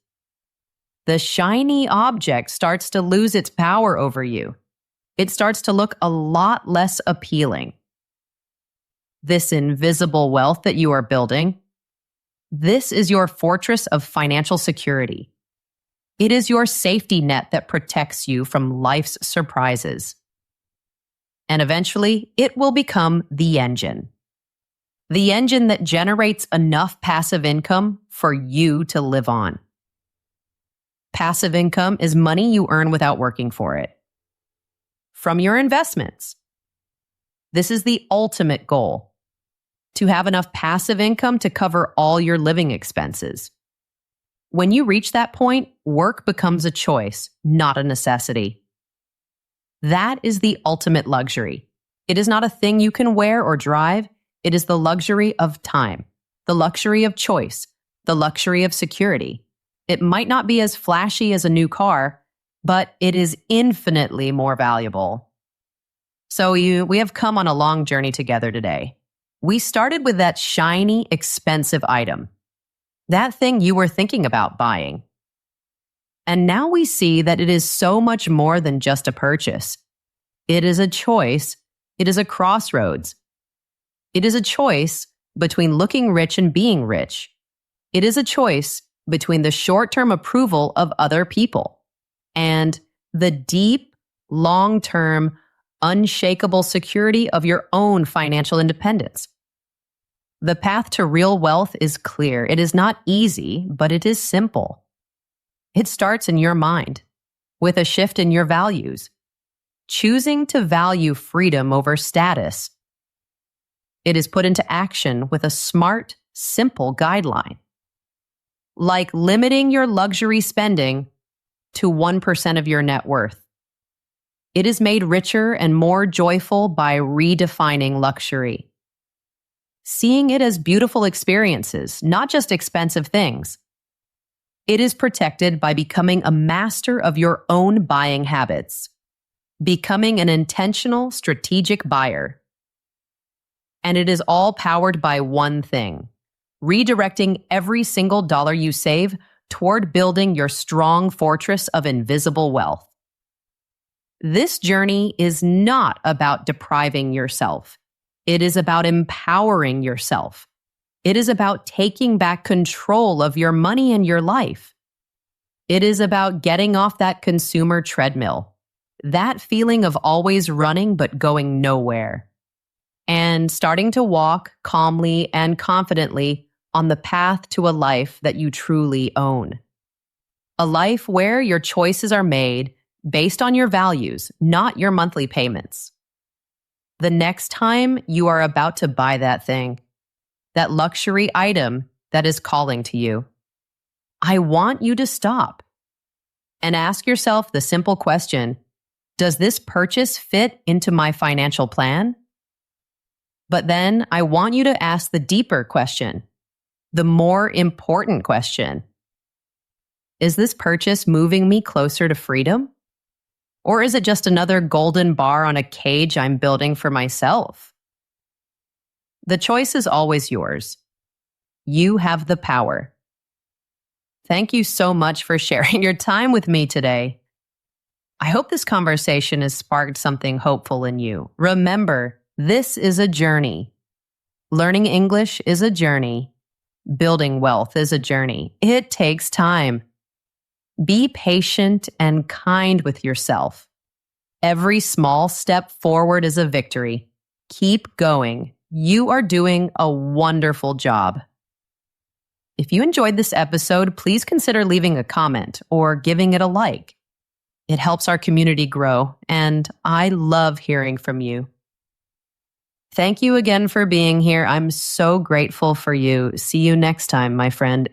S1: the shiny object starts to lose its power over you. It starts to look a lot less appealing. This invisible wealth that you are building, this is your fortress of financial security. It is your safety net that protects you from life's surprises. And eventually, it will become the engine. The engine that generates enough passive income for you to live on. Passive income is money you earn without working for it. From your investments. This is the ultimate goal. To have enough passive income to cover all your living expenses. When you reach that point, work becomes a choice, not a necessity. That is the ultimate luxury. It is not a thing you can wear or drive. It is the luxury of time, the luxury of choice, the luxury of security. It might not be as flashy as a new car, but it is infinitely more valuable. So we have come on a long journey together today. We started with that shiny, expensive item, that thing you were thinking about buying. And now we see that it is so much more than just a purchase. It is a choice. It is a crossroads. It is a choice between looking rich and being rich. It is a choice between the short-term approval of other people and the deep, long-term, unshakable security of your own financial independence. The path to real wealth is clear. It is not easy, but it is simple. It starts in your mind, with a shift in your values, choosing to value freedom over status. It is put into action with a smart, simple guideline, like limiting your luxury spending to 1% of your net worth. It is made richer and more joyful by redefining luxury, seeing it as beautiful experiences, not just expensive things. It is protected by becoming a master of your own buying habits, becoming an intentional, strategic buyer. And it is all powered by one thing: redirecting every single dollar you save toward building your strong fortress of invisible wealth. This journey is not about depriving yourself. It is about empowering yourself. It is about taking back control of your money and your life. It is about getting off that consumer treadmill, that feeling of always running but going nowhere, and starting to walk calmly and confidently on the path to a life that you truly own. A life where your choices are made based on your values, not your monthly payments. The next time you are about to buy that thing, that luxury item that is calling to you, I want you to stop and ask yourself the simple question: does this purchase fit into my financial plan? But then I want you to ask the deeper question, the more important question. Is this purchase moving me closer to freedom? Or is it just another golden bar on a cage I'm building for myself? The choice is always yours. You have the power. Thank you so much for sharing your time with me today. I hope this conversation has sparked something hopeful in you. Remember, this is a journey. Learning English is a journey. Building wealth is a journey. It takes time. Be patient and kind with yourself. Every small step forward is a victory. Keep going. You are doing a wonderful job. If you enjoyed this episode, please consider leaving a comment or giving it a like. It helps our community grow, and I love hearing from you. Thank you again for being here. I'm so grateful for you. See you next time, my friend.